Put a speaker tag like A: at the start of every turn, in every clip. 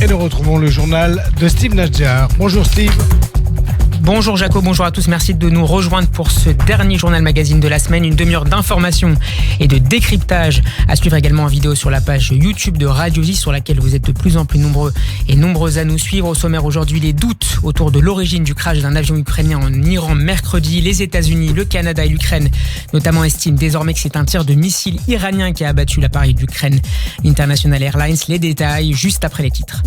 A: Et nous retrouvons le journal de Steve Nadjar. Bonjour Steve.
B: Bonjour Jaco, bonjour à tous, merci de nous rejoindre pour ce dernier journal magazine de la semaine. Une demi-heure d'information et de décryptage à suivre également en vidéo sur la page YouTube de Radio J, sur laquelle vous êtes de plus en plus nombreux et nombreuses à nous suivre. Au sommaire aujourd'hui, les doutes autour de l'origine du crash d'un avion ukrainien en Iran mercredi. Les États-Unis, le Canada et l'Ukraine notamment estiment désormais que c'est un tir de missile iranien qui a abattu l'appareil d'Ukraine International Airlines. Les détails juste après les titres.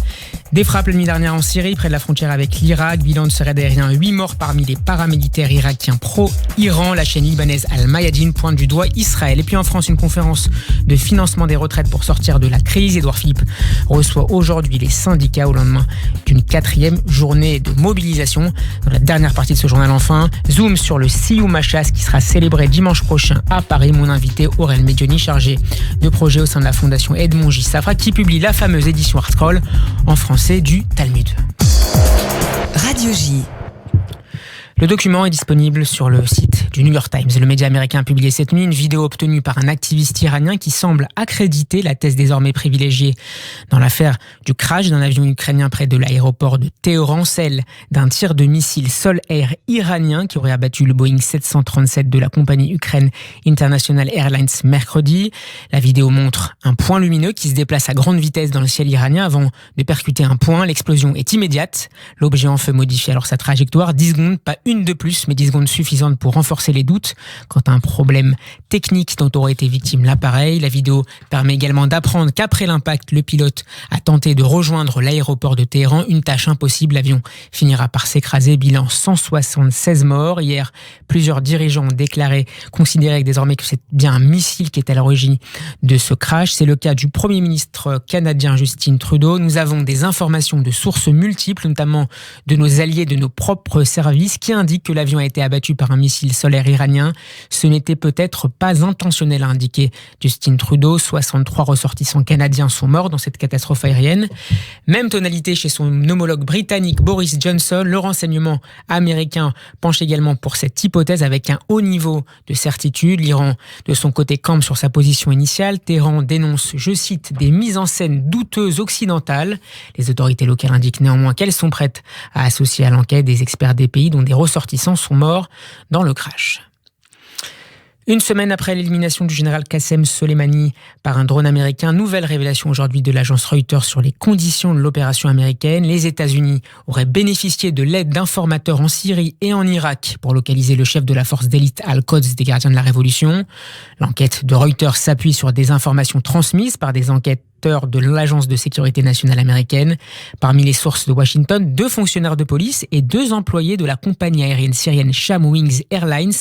B: Des frappes la nuit dernière en Syrie, près de la frontière avec l'Irak. Bilan de ce raid aérien, 8 morts parmi les paramilitaires irakiens pro-Iran. La chaîne libanaise Al-Mayadeen pointe du doigt Israël. Et puis en France, une conférence de financement des retraites pour sortir de la crise. Édouard Philippe reçoit aujourd'hui les syndicats au lendemain d'une 4e journée de mobilisation. Dans la dernière partie de ce journal, enfin, zoom sur le Sioux Machas qui sera célébré dimanche prochain à Paris. Mon invité Aurel Medioni, chargé de projet au sein de la fondation Edmond J. Safra, qui publie la fameuse édition ArtScroll en français du Talmud.
C: Radio J.
B: Le document est disponible sur le site du New York Times. Le média américain a publié cette nuit une vidéo obtenue par un activiste iranien qui semble accréditer la thèse désormais privilégiée dans l'affaire du crash d'un avion ukrainien près de l'aéroport de Téhéran, celle d'un tir de missile sol-air iranien qui aurait abattu le Boeing 737 de la compagnie Ukraine International Airlines mercredi. La vidéo montre un point lumineux qui se déplace à grande vitesse dans le ciel iranien avant de percuter un point. L'explosion est immédiate. L'objet en feu modifie alors sa trajectoire. 10 secondes, pas une de plus, mais 10 secondes suffisantes pour renforcer les doutes quant à un problème technique dont aurait été victime l'appareil. La vidéo permet également d'apprendre qu'après l'impact, le pilote a tenté de rejoindre l'aéroport de Téhéran. Une tâche impossible, l'avion finira par s'écraser. Bilan 176 morts. Hier, plusieurs dirigeants ont considéré désormais que c'est bien un missile qui est à l'origine de ce crash. C'est le cas du Premier ministre canadien Justin Trudeau. Nous avons des informations de sources multiples, notamment de nos alliés, de nos propres services, qui indique que l'avion a été abattu par un missile solaire iranien. Ce n'était peut-être pas intentionnel, a indiqué Justin Trudeau. 63 ressortissants canadiens sont morts dans cette catastrophe aérienne. Même tonalité chez son homologue britannique Boris Johnson. Le renseignement américain penche également pour cette hypothèse avec un haut niveau de certitude. L'Iran, de son côté, campe sur sa position initiale. Téhéran dénonce, je cite, des mises en scène douteuses occidentales. Les autorités locales indiquent néanmoins qu'elles sont prêtes à associer à l'enquête des experts des pays dont des ressortissants sont morts dans le crash. Une semaine après l'élimination du général Qassem Soleimani par un drone américain, nouvelle révélation aujourd'hui de l'agence Reuters sur les conditions de l'opération américaine. Les États-Unis auraient bénéficié de l'aide d'informateurs en Syrie et en Irak pour localiser le chef de la force d'élite Al-Quds des gardiens de la Révolution. L'enquête de Reuters s'appuie sur des informations transmises par des enquêteurs de l'Agence de sécurité nationale américaine. Parmi les sources de Washington, 2 fonctionnaires de police et 2 employés de la compagnie aérienne syrienne Sham Wings Airlines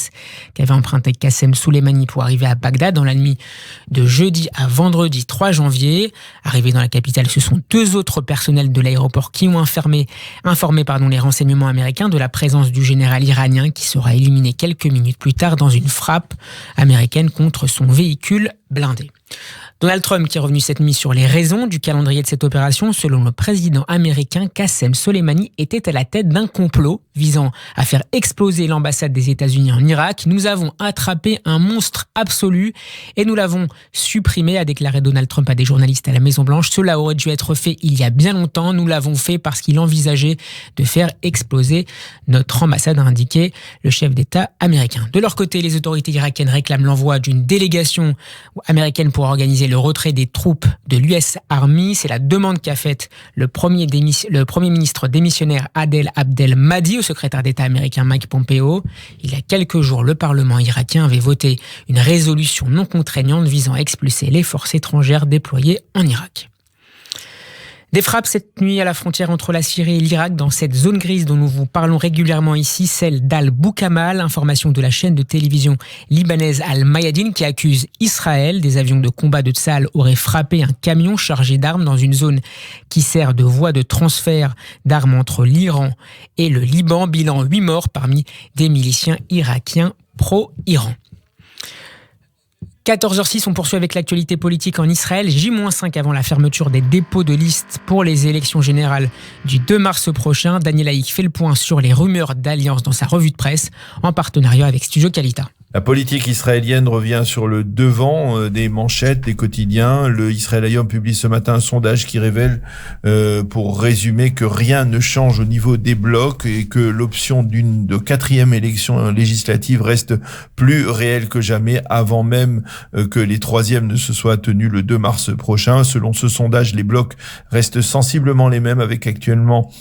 B: qui avait emprunté Qassem Soleimani pour arriver à Bagdad dans la nuit de jeudi à vendredi 3 janvier. Arrivés dans la capitale, ce sont 2 autres personnels de l'aéroport qui ont informé les renseignements américains de la présence du général iranien qui sera éliminé quelques minutes plus tard dans une frappe américaine contre son véhicule blindé. Donald Trump qui est revenu cette nuit sur les raisons du calendrier de cette opération. Selon le président américain, Qassem Soleimani était à la tête d'un complot visant à faire exploser l'ambassade des États-Unis en Irak. Nous avons attrapé un monstre absolu et nous l'avons supprimé, a déclaré Donald Trump à des journalistes à la Maison-Blanche. Cela aurait dû être fait il y a bien longtemps. Nous l'avons fait parce qu'il envisageait de faire exploser notre ambassade, a indiqué le chef d'État américain. De leur côté, les autorités irakiennes réclament l'envoi d'une délégation américaine pour organiser le retrait des troupes de l'US Army. C'est la demande qu'a faite le premier ministre démissionnaire Adel Abdel Mahdi au secrétaire d'État américain Mike Pompeo. Il y a quelques jours, le Parlement irakien avait voté une résolution non contraignante visant à expulser les forces étrangères déployées en Irak. Des frappes cette nuit à la frontière entre la Syrie et l'Irak, dans cette zone grise dont nous vous parlons régulièrement ici, celle d'Al-Boukamal, information de la chaîne de télévision libanaise Al-Mayadeen qui accuse Israël. Des avions de combat de Tsahal auraient frappé un camion chargé d'armes dans une zone qui sert de voie de transfert d'armes entre l'Iran et le Liban. Bilan 8 morts parmi des miliciens irakiens pro-Iran. 14h06, on poursuit avec l'actualité politique en Israël. J-5 avant la fermeture des dépôts de listes pour les élections générales du 2 mars prochain. Daniel Haïk fait le point sur les rumeurs d'alliance dans sa revue de presse en partenariat avec Studio Kalita.
D: La politique israélienne revient sur le devant des manchettes des quotidiens. Le Israel Hayom publie ce matin un sondage qui révèle, pour résumer, que rien ne change au niveau des blocs et que l'option de quatrième élection législative reste plus réelle que jamais, avant même que les troisièmes ne se soient tenues le 2 mars prochain. Selon ce sondage, les blocs restent sensiblement les mêmes, avec actuellement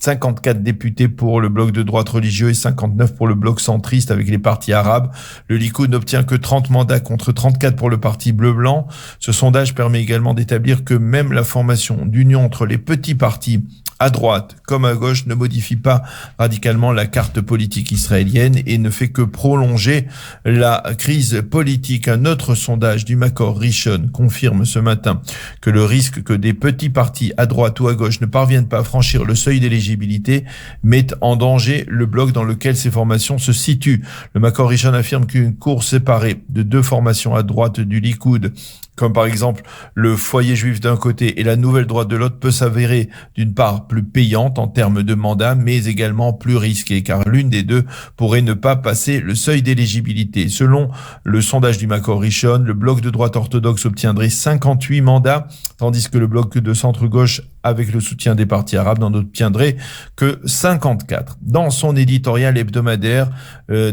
D: 54 députés pour le bloc de droite religieux et 59 pour le bloc centriste avec les partis arabes. Le Likoud n'obtient que 30 mandats contre 34 pour le parti bleu-blanc. Ce sondage permet également d'établir que même la formation d'union entre les petits partis à droite comme à gauche ne modifie pas radicalement la carte politique israélienne et ne fait que prolonger la crise politique. Un autre sondage du Makor Rishon confirme ce matin que le risque que des petits partis à droite ou à gauche ne parviennent pas à franchir le seuil d'éligibilité met en danger le bloc dans lequel ces formations se situent. Le Makor Rishon affirme qu'une course séparée de deux formations à droite du Likoud, comme par exemple le foyer juif d'un côté et la nouvelle droite de l'autre, peut s'avérer d'une part plus payante en termes de mandat, mais également plus risquée, car l'une des deux pourrait ne pas passer le seuil d'éligibilité. Selon le sondage du Makor Rishon, le bloc de droite orthodoxe obtiendrait 58 mandats, tandis que le bloc de centre-gauche, avec le soutien des partis arabes, n'en obtiendrait que 54. Dans son éditorial hebdomadaire,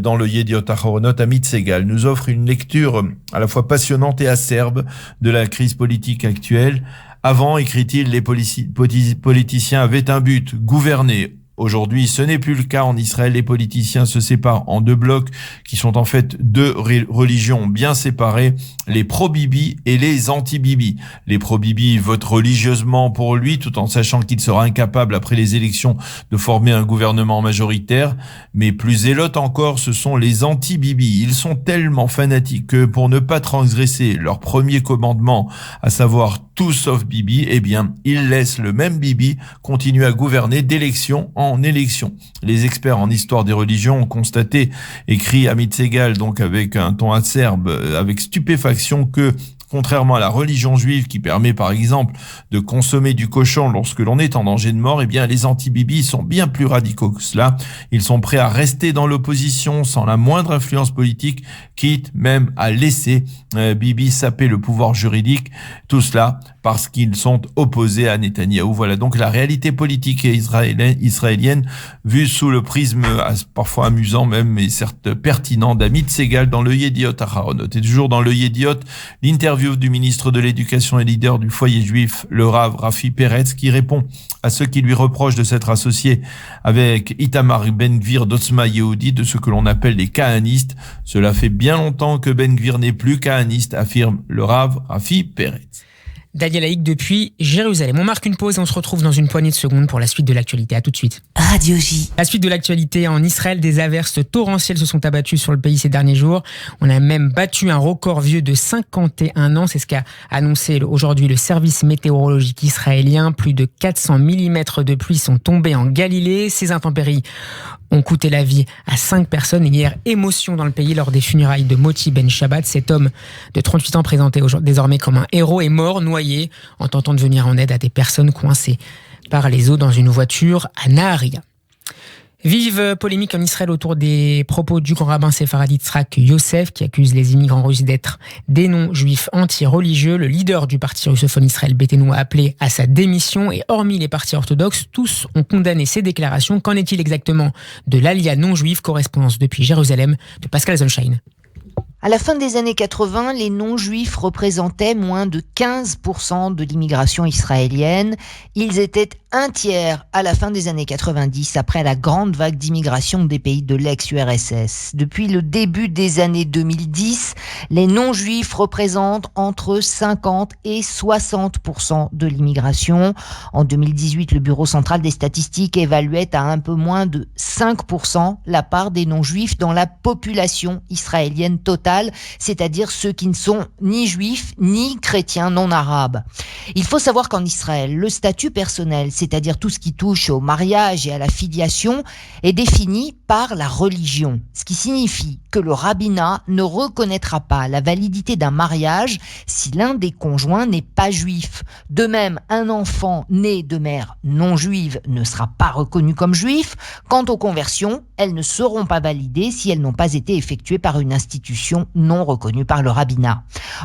D: dans le Yediot Aharonot, Amit Segal nous offre une lecture à la fois passionnante et acerbe de la crise politique actuelle. Avant, écrit-il, les politiciens avaient un but, gouverner. Aujourd'hui, ce n'est plus le cas. En Israël, les politiciens se séparent en deux blocs qui sont en fait deux religions bien séparées, les pro-Bibi et les anti-Bibi. Les pro-Bibi votent religieusement pour lui, tout en sachant qu'il sera incapable, après les élections, de former un gouvernement majoritaire. Mais plus zélotes encore, ce sont les anti-Bibi. Ils sont tellement fanatiques que, pour ne pas transgresser leur premier commandement, à savoir tout sauf Bibi, eh bien, ils laissent le même Bibi continuer à gouverner d'élection en élection. Les experts en histoire des religions ont constaté, écrit Amit Segal, donc avec un ton acerbe, avec stupéfaction, que contrairement à la religion juive qui permet par exemple de consommer du cochon lorsque l'on est en danger de mort, eh bien les anti-Bibi sont bien plus radicaux que cela. Ils sont prêts à rester dans l'opposition sans la moindre influence politique, quitte même à laisser Bibi saper le pouvoir juridique. Tout cela parce qu'ils sont opposés à Netanyahou. Voilà donc la réalité politique israélienne vue sous le prisme parfois amusant même, mais certes pertinent, d'Amit Segal dans le Yediot Aharonot. Et toujours dans le Yediot, l'interview du ministre de l'Éducation et leader du foyer juif, le Rav Rafi Peretz, qui répond à ceux qui lui reprochent de s'être associé avec Itamar Ben-Gvir d'Otzma Yehudi, de ce que l'on appelle les kahanistes. Cela fait bien longtemps que Ben-Gvir n'est plus kahaniste, affirme le Rav Rafi Peretz.
B: Daniel Haïk depuis Jérusalem. On marque une pause et on se retrouve dans une poignée de secondes pour la suite de l'actualité. À tout de suite.
C: Radio J.
B: La suite de l'actualité en Israël, des averses torrentielles se sont abattues sur le pays ces derniers jours. On a même battu un record vieux de 51 ans. C'est ce qu'a annoncé aujourd'hui le service météorologique israélien. Plus de 400 mm de pluie sont tombés en Galilée. Ces intempéries ont coûté la vie à 5 personnes. Hier, émotion dans le pays lors des funérailles de Moti Ben Shabbat. Cet homme de 38 ans, présenté désormais comme un héros, est mort noyé en tentant de venir en aide à des personnes coincées par les eaux dans une voiture à Naharia. Vive polémique en Israël autour des propos du grand rabbin séfarade Yitzhak Yosef, qui accuse les immigrants russes d'être des non-juifs anti-religieux. Le leader du parti russophone Israël Beitenou a appelé à sa démission, et hormis les partis orthodoxes, tous ont condamné ces déclarations. Qu'en est-il exactement de l'Alia non-juive? Correspondance depuis Jérusalem de Pascal Zonshine.
E: À la fin des années 80, les non-juifs représentaient moins de 15% de l'immigration israélienne. Ils étaient un tiers à la fin des années 90, après la grande vague d'immigration des pays de l'ex-URSS. Depuis le début des années 2010, les non-juifs représentent entre 50 et 60% de l'immigration. En 2018, le Bureau central des statistiques évaluait à un peu moins de 5% la part des non-juifs dans la population israélienne totale. occidentale, c'est-à-dire ceux qui ne sont ni juifs ni chrétiens non arabes. Il faut savoir qu'en Israël, le statut personnel, c'est-à-dire tout ce qui touche au mariage et à la filiation, est défini par la religion, ce qui signifie que le rabbinat ne reconnaîtra pas la validité d'un mariage si l'un des conjoints n'est pas juif. De même, un enfant né de mère non juive ne sera pas reconnu comme juif. Quant aux conversions, elles ne seront pas validées si elles n'ont pas été effectuées par une institution non reconnue par le rabbinat.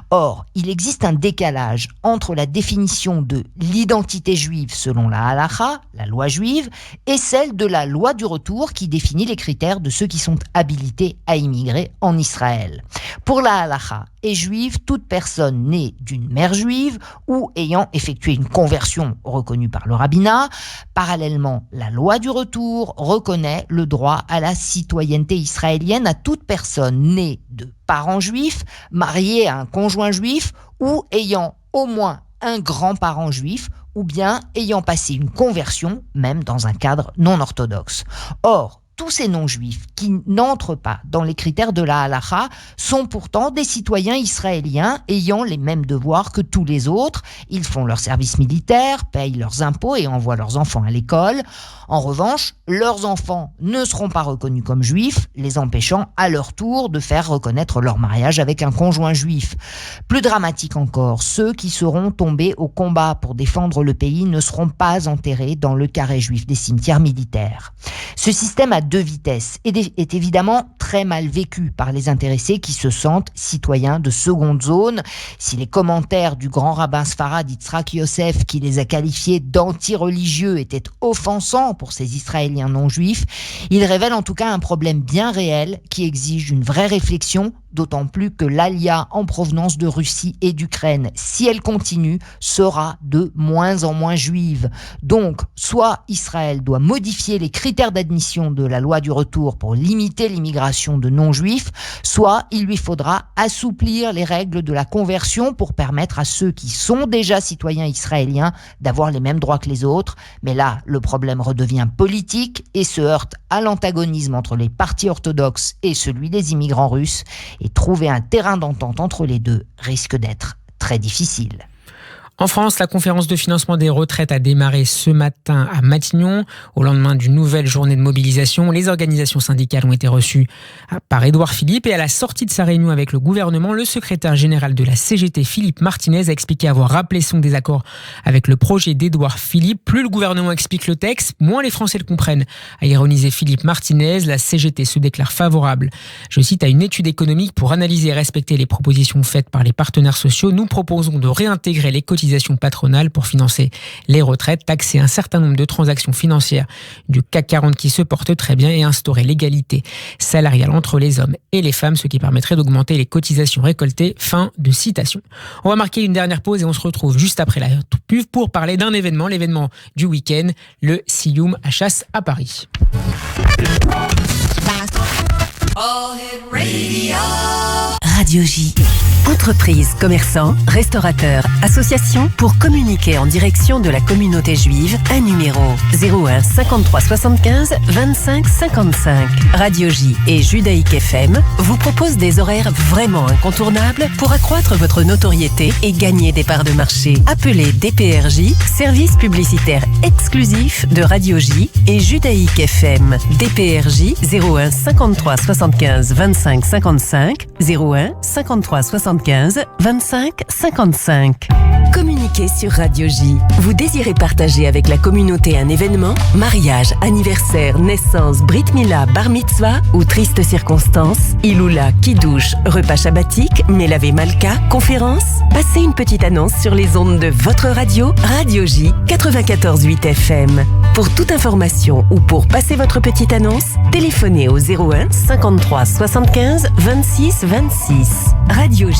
E: Or, il existe un décalage entre la définition de l'identité juive selon la halakha, la loi juive, et celle de la loi du retour qui définit les critères de ceux qui sont habilités à immigrer en Israël. Pour la halakha, est juive toute personne née d'une mère juive ou ayant effectué une conversion reconnue par le rabbinat. Parallèlement, la loi du retour reconnaît le droit à la citoyenneté israélienne à toute personne née de parents juifs, mariée à un conjoint juif ou ayant au moins un grand-parent juif ou bien ayant passé une conversion, même dans un cadre non orthodoxe. Or, tous ces non-juifs qui n'entrent pas dans les critères de la halakha sont pourtant des citoyens israéliens ayant les mêmes devoirs que tous les autres. Ils font leur service militaire, payent leurs impôts et envoient leurs enfants à l'école. En revanche, leurs enfants ne seront pas reconnus comme juifs, les empêchant à leur tour de faire reconnaître leur mariage avec un conjoint juif. Plus dramatique encore, ceux qui seront tombés au combat pour défendre le pays ne seront pas enterrés dans le carré juif des cimetières militaires. Ce système à deux vitesses est évidemment très mal vécu par les intéressés qui se sentent citoyens de seconde zone. Si les commentaires du grand rabbin sfarade Yitzhak Yosef, qui les a qualifiés d'anti-religieux, étaient offensants pour ces Israéliens non-juifs, ils révèlent en tout cas un problème bien réel qui exige une vraie réflexion, d'autant plus que l'Alia en provenance de Russie et d'Ukraine, si elle continue, sera de moins en moins juive. Donc, soit Israël doit modifier les critères d'admission de la loi du retour pour limiter l'immigration de non-juifs, soit il lui faudra assouplir les règles de la conversion pour permettre à ceux qui sont déjà citoyens israéliens d'avoir les mêmes droits que les autres. Mais là, le problème redevient politique et se heurte à l'antagonisme entre les partis orthodoxes et celui des immigrants russes. Et trouver un terrain d'entente entre les deux risque d'être très difficile.
B: En France, la conférence de financement des retraites a démarré ce matin à Matignon. Au lendemain d'une nouvelle journée de mobilisation, les organisations syndicales ont été reçues par Édouard Philippe. Et à la sortie de sa réunion avec le gouvernement, le secrétaire général de la CGT, Philippe Martinez, a expliqué avoir rappelé son désaccord avec le projet d'Édouard Philippe. Plus le gouvernement explique le texte, moins les Français le comprennent. A ironisé Philippe Martinez, la CGT se déclare favorable, je cite, à une étude économique pour analyser et respecter les propositions faites par les partenaires sociaux. Nous proposons de réintégrer les cotisations patronales pour financer les retraites, taxer un certain nombre de transactions financières du CAC 40 qui se portent très bien et instaurer l'égalité salariale entre les hommes et les femmes, ce qui permettrait d'augmenter les cotisations récoltées. Fin de citation. On va marquer une dernière pause et on se retrouve juste après la pub pour parler d'un événement, l'événement du week-end, le Siyum à Chasse à Paris.
C: Radio J. Entreprises, commerçants, restaurateurs, associations, pour communiquer en direction de la communauté juive, un numéro 01 53 75 25 55. Radio J et Judaïque FM vous proposent des horaires vraiment incontournables pour accroître votre notoriété et gagner des parts de marché. Appelez DPRJ, service publicitaire exclusif de Radio J et Judaïque FM. DPRJ 01 53 75 25 55 01 53 75 25 55. Communiquez sur Radio J. Vous désirez partager avec la communauté un événement, mariage, anniversaire, naissance, brit mila, bar mitzvah ou triste circonstance, iloula, kidouche, repas shabbatique, melavé malka, conférence? Passez une petite annonce sur les ondes de votre radio, Radio J 94.8 FM. Pour toute information ou pour passer votre petite annonce, téléphonez au 01 53 75 26 26. Radio J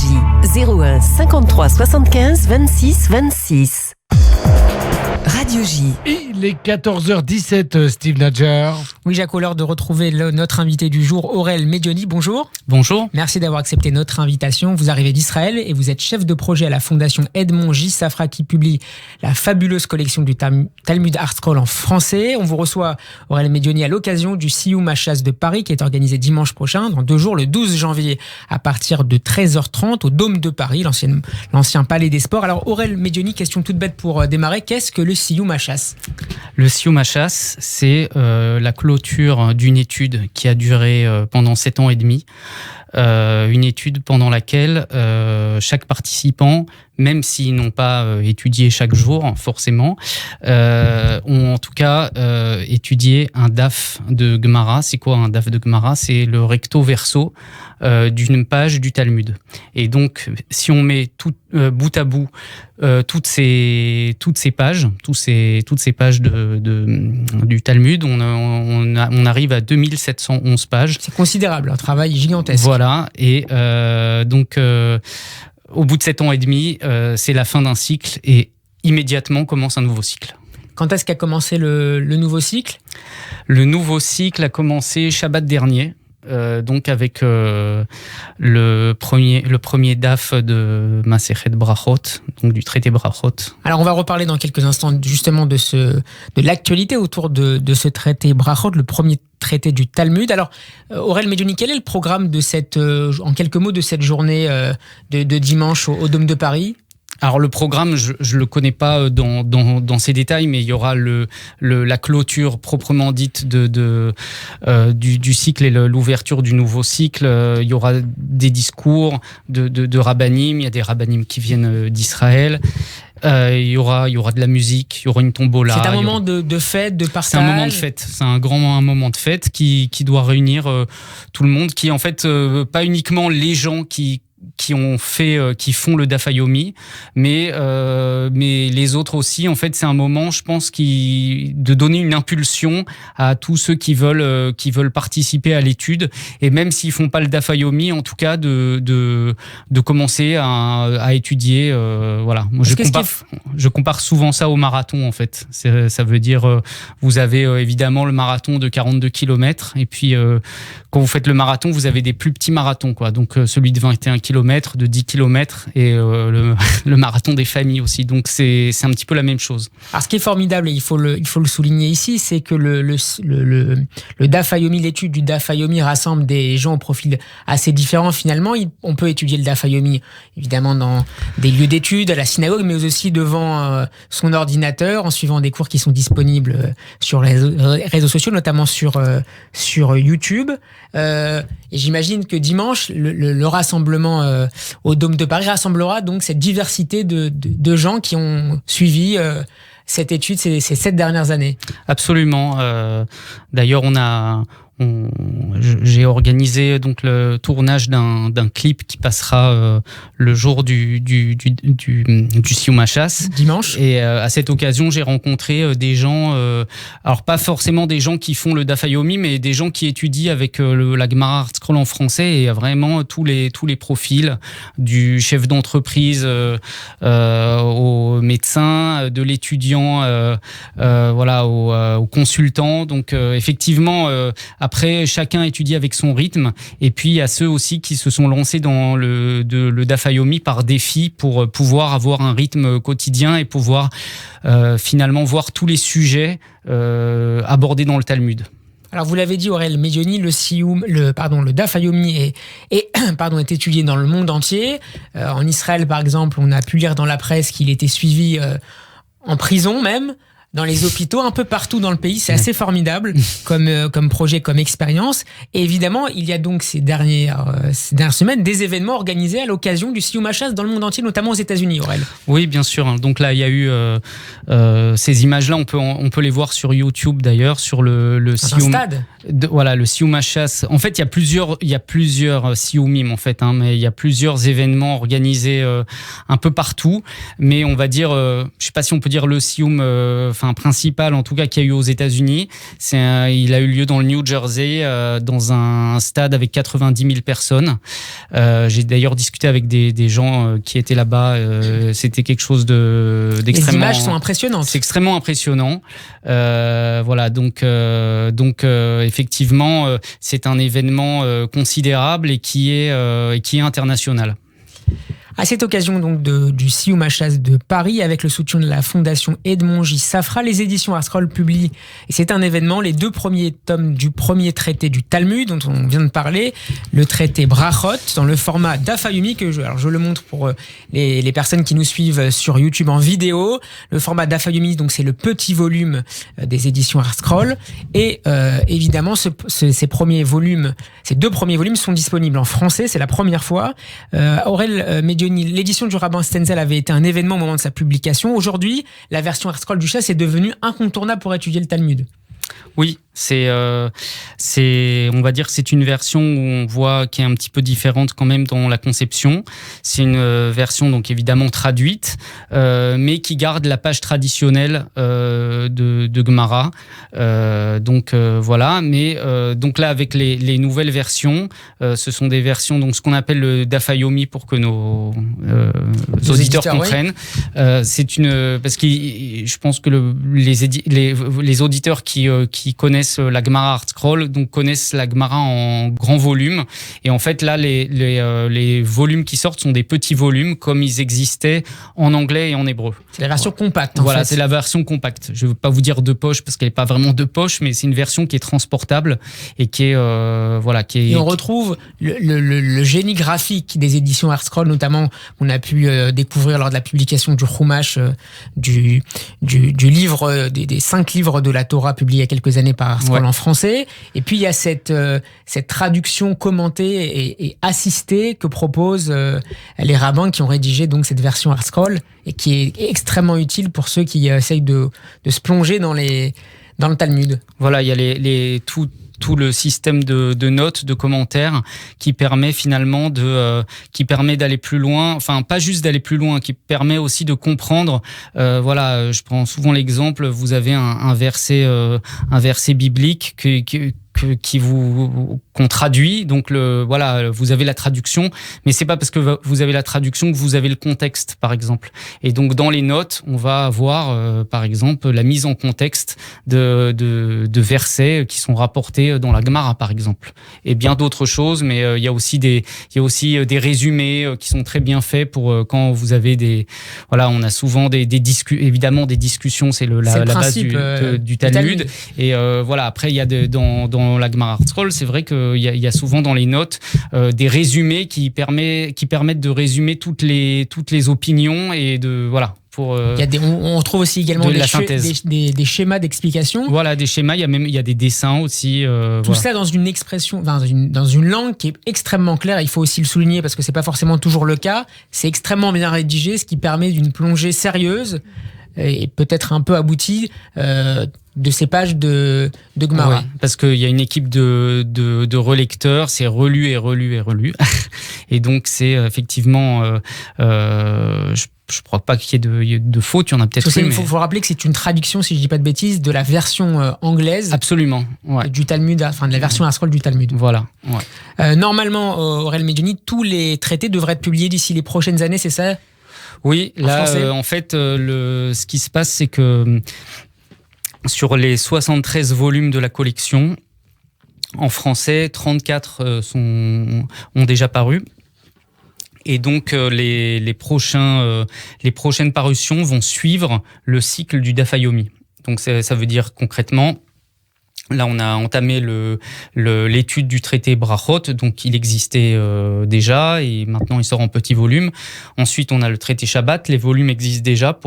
C: 01 53 75 26 26. Radio J.
A: Il est 14h17, Steve Nadjar.
B: Oui, Jaco, l'heure de retrouver notre invité du jour, Aurel Medioni. Bonjour.
F: Bonjour.
B: Merci d'avoir accepté notre invitation. Vous arrivez d'Israël et vous êtes chef de projet à la fondation Edmond J. Safra qui publie la fabuleuse collection du Talmud ArtScroll en français. On vous reçoit, Aurel Medioni, à l'occasion du Siyum HaShas de Paris qui est organisé dimanche prochain, dans 2 jours, le 12 janvier, à partir de 13h30 au Dôme de Paris, l'ancien palais des sports. Alors, Aurel Medioni, question toute bête pour démarrer. Qu'est-ce que le Siyum HaShas ?
F: Le Siyum HaShas, c'est la clôture d'une étude qui a duré pendant 7 ans et demi. Une étude pendant laquelle chaque participant, même s'ils n'ont pas étudié chaque jour, forcément, ont en tout cas étudié un daf de Gemara. C'est quoi un daf de Gemara ? C'est le recto verso d'une page du Talmud. Et donc, si on met tout bout à bout toutes ces pages, toutes ces pages du Talmud, on arrive à 2711 pages.
B: C'est considérable, un travail gigantesque.
F: Voilà, et donc au bout de 7 ans et demi, c'est la fin d'un cycle et immédiatement commence un nouveau cycle.
B: Quand est-ce qu'a commencé le nouveau cycle ?
F: Le nouveau cycle a commencé Shabbat dernier. Donc avec le premier daf de Masechet Brachot, donc du traité Brachot.
B: Alors on va reparler dans quelques instants justement de l'actualité autour de ce traité Brachot, le premier traité du Talmud. Alors Aurel Medioni, quel est le programme de en quelques mots de cette journée de dimanche au Dôme de Paris ?
F: Alors le programme, je le connais pas dans ses détails, mais il y aura la clôture proprement dite du cycle et l'ouverture du nouveau cycle. Il y aura des discours de rabbanim. Il y a des rabbanim qui viennent d'Israël. Il y aura de la musique, il y aura une tombola.
B: C'est un moment de fête, de partage.
F: C'est un moment de fête. C'est un moment de fête qui doit réunir tout le monde, qui en fait pas uniquement les gens qui font le Daf Yomi, mais les autres aussi. En fait, c'est un moment, je pense, de donner une impulsion à tous ceux qui veulent participer à l'étude, et même s'ils font pas le Daf Yomi, en tout cas de commencer à étudier. Voilà. Moi, je compare souvent ça au marathon, en fait. Ça veut dire, vous avez évidemment le marathon de 42 km, et puis quand vous faites le marathon, vous avez des plus petits marathons, quoi. Donc celui de 21 km, de 10 km et le marathon des familles aussi. Donc c'est un petit peu la même chose.
B: Alors ce qui est formidable, et il faut le souligner ici, c'est que le Daf Yomi, l'étude du Daf Yomi rassemble des gens au profil assez différents finalement. On peut étudier le Daf Yomi évidemment dans des lieux d'études, à la synagogue, mais aussi devant son ordinateur, en suivant des cours qui sont disponibles sur les réseaux sociaux, notamment sur YouTube. Et j'imagine que dimanche, le rassemblement au Dôme de Paris rassemblera donc cette diversité de gens qui ont suivi cette étude ces 7 dernières années.
F: Absolument. D'ailleurs, j'ai organisé donc le tournage d'un clip qui passera le jour du Siyum HaShas.
B: Dimanche.
F: Et à cette occasion, j'ai rencontré des gens, alors pas forcément des gens qui font le Daf Yomi, mais des gens qui étudient avec la Gemara ArtScroll en français, et vraiment tous les profils, du chef d'entreprise au médecin, de l'étudiant voilà, au consultant. Donc effectivement, après, chacun étudie avec son rythme. Et puis, il y a ceux aussi qui se sont lancés dans le Daf Yomi par défi pour pouvoir avoir un rythme quotidien et pouvoir finalement voir tous les sujets abordés dans le Talmud.
B: Alors, vous l'avez dit, Aurel Medioni, le Daf Yomi est étudié dans le monde entier. En Israël, par exemple, on a pu lire dans la presse qu'il était suivi en prison même, dans les hôpitaux, un peu partout dans le pays. C'est assez formidable comme projet, comme expérience. Et évidemment, il y a donc ces dernières semaines des événements organisés à l'occasion du Siyum HaShas dans le monde entier, notamment aux États-Unis, Aurel.
F: Oui, bien sûr. Donc là, il y a eu ces images-là. On peut les voir sur YouTube d'ailleurs, sur le Siyum.
B: Un stade.
F: Voilà, le Siyum HaShas. En fait, il y a plusieurs Siyumim en fait, mais il y a plusieurs événements organisés un peu partout. Mais on va dire, je sais pas si on peut dire le Siyum principal en tout cas qu'il y a eu aux États-Unis. Il a eu lieu dans le New Jersey, dans un stade avec 90 000 personnes. J'ai d'ailleurs discuté avec des gens qui étaient là-bas. C'était quelque chose d'extrêmement...
B: Les images sont impressionnantes.
F: C'est extrêmement impressionnant. Voilà, donc effectivement, c'est un événement considérable et qui est international.
B: À cette occasion donc du Siyum HaShas de Paris, avec le soutien de la Fondation Edmond J. Safra, les éditions ArtScroll publient, et c'est un événement, les 2 premiers tomes du premier traité du Talmud dont on vient de parler, le traité Brachot, dans le format Daf Yomi, alors je le montre pour les personnes qui nous suivent sur YouTube en vidéo. Le format Daf Yomi, donc c'est le petit volume des éditions ArtScroll, et évidemment ces 2 premiers volumes sont disponibles en français, c'est la première fois. Aurel Medioni, l'édition du rabbin Stenzel avait été un événement au moment de sa publication. Aujourd'hui, la version ArtScroll du Chasse est devenue incontournable pour étudier le Talmud.
F: Oui, on va dire que c'est une version où on voit qui est un petit peu différente quand même dans la conception. C'est une version donc évidemment traduite, mais qui garde la page traditionnelle de Gemara. Voilà. Mais donc là avec les nouvelles versions, ce sont des versions donc ce qu'on appelle le Daf Yomi pour que nos auditeurs comprennent. Oui. C'est parce que je pense que les auditeurs qui connaissent la Gemara ArtScroll, donc connaissent la Gemara en grand volume. Et en fait, là, les volumes qui sortent sont des petits volumes, comme ils existaient en anglais et en hébreu.
B: C'est la version compacte.
F: Voilà, c'est la version compacte. Je ne veux pas vous dire de poche parce qu'elle n'est pas vraiment de poche, mais c'est une version qui est transportable et qui est Et on retrouve
B: le génie graphique des éditions ArtScroll, notamment qu'on a pu découvrir lors de la publication du Chumash, du livre des 5 livres de la Torah publiés il y a quelques années par ArtScroll en français. Et puis il y a cette traduction commentée et assistée que proposent les rabbins qui ont rédigé donc cette version ArtScroll et qui est extrêmement utile pour ceux qui essayent de se plonger dans le Talmud.
F: Voilà, il y a tout le système de notes, de commentaires qui permet finalement d'aller plus loin, enfin pas juste d'aller plus loin, qui permet aussi de comprendre. Je prends souvent l'exemple, vous avez un verset biblique qu'on traduit, donc vous avez la traduction, mais c'est pas parce que vous avez la traduction que vous avez le contexte, par exemple. Et donc dans les notes, on va avoir par exemple la mise en contexte de versets qui sont rapportés dans la Gemara, par exemple, et bien d'autres choses. Mais il y a aussi des résumés qui sont très bien faits pour quand vous avez on a souvent des discussions, c'est la base du Talmud. Et après il y a dans la Gemara ArtScroll, c'est vrai qu'il y a souvent dans les notes des résumés qui permettent de résumer toutes les opinions et
B: on trouve aussi également des schémas d'explication.
F: Voilà, des schémas, il y a des dessins aussi.
B: Tout cela dans une expression, dans une langue qui est extrêmement claire. Il faut aussi le souligner parce que c'est pas forcément toujours le cas. C'est extrêmement bien rédigé, ce qui permet d'une plongée sérieuse et peut-être un peu aboutie de ces pages de Gemara. Oui,
F: parce qu'il y a une équipe de relecteurs, c'est relu et relu et relu. Et donc c'est effectivement, je crois pas qu'il y ait de faute, il y en a peut-être
B: une. Il faut rappeler que c'est une traduction, si je dis pas de bêtises, de la version anglaise.
F: Absolument. Ouais.
B: Du Talmud, de la version ArtScroll du Talmud.
F: Voilà. Ouais.
B: Normalement, Aurel Medioni, tous les traités devraient être publiés d'ici les prochaines années, c'est ça ?
F: Oui, là, en fait, ce qui se passe, c'est que sur les 73 volumes de la collection, en français, 34 ont déjà paru. Et donc, les prochaines parutions vont suivre le cycle du Daf Yomi. Donc, ça veut dire concrètement... Là, on a entamé l'étude du traité Brachot, donc il existait déjà et maintenant il sort en petit volume. Ensuite, on a le traité Shabbat, les volumes existent déjà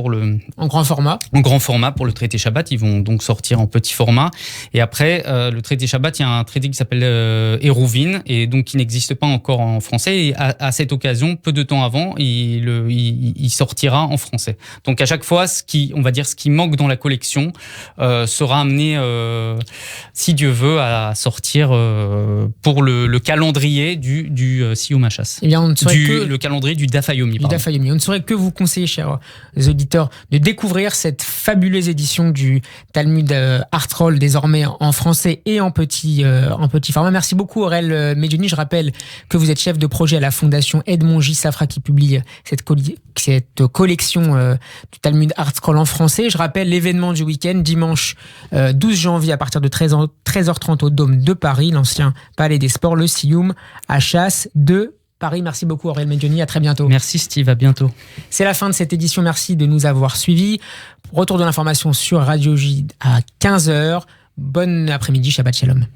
B: en grand format.
F: En grand format pour le traité Shabbat, ils vont donc sortir en petit format. Et après, le traité Shabbat, il y a un traité qui s'appelle Eruvin et donc qui n'existe pas encore en français. Et à cette occasion, peu de temps avant, il sortira en français. Donc à chaque fois, ce qui manque dans la collection sera amené si Dieu veut, à sortir pour le calendrier du Siyum HaShas.
B: Eh bien, on ne saurait que
F: le calendrier du Daf Yomi.
B: On ne saurait que vous conseiller, chers auditeurs, de découvrir cette fabuleuse édition du Talmud Art Roll, désormais en français et en petit format. Merci beaucoup, Aurel Medjoni. Je rappelle que vous êtes chef de projet à la Fondation Edmond J. Safra qui publie cette collection du Talmud Art Roll en français. Je rappelle l'événement du week-end, dimanche 12 janvier à partir de 13h30 au Dôme de Paris, l'ancien Palais des Sports, le Siyum HaShas de Paris. Merci beaucoup, Aurel Medjoni. À très bientôt.
F: Merci, Steve. À bientôt.
B: C'est la fin de cette édition. Merci de nous avoir suivis. Retour de l'information sur Radio J à 15h. Bon après-midi. Shabbat Shalom.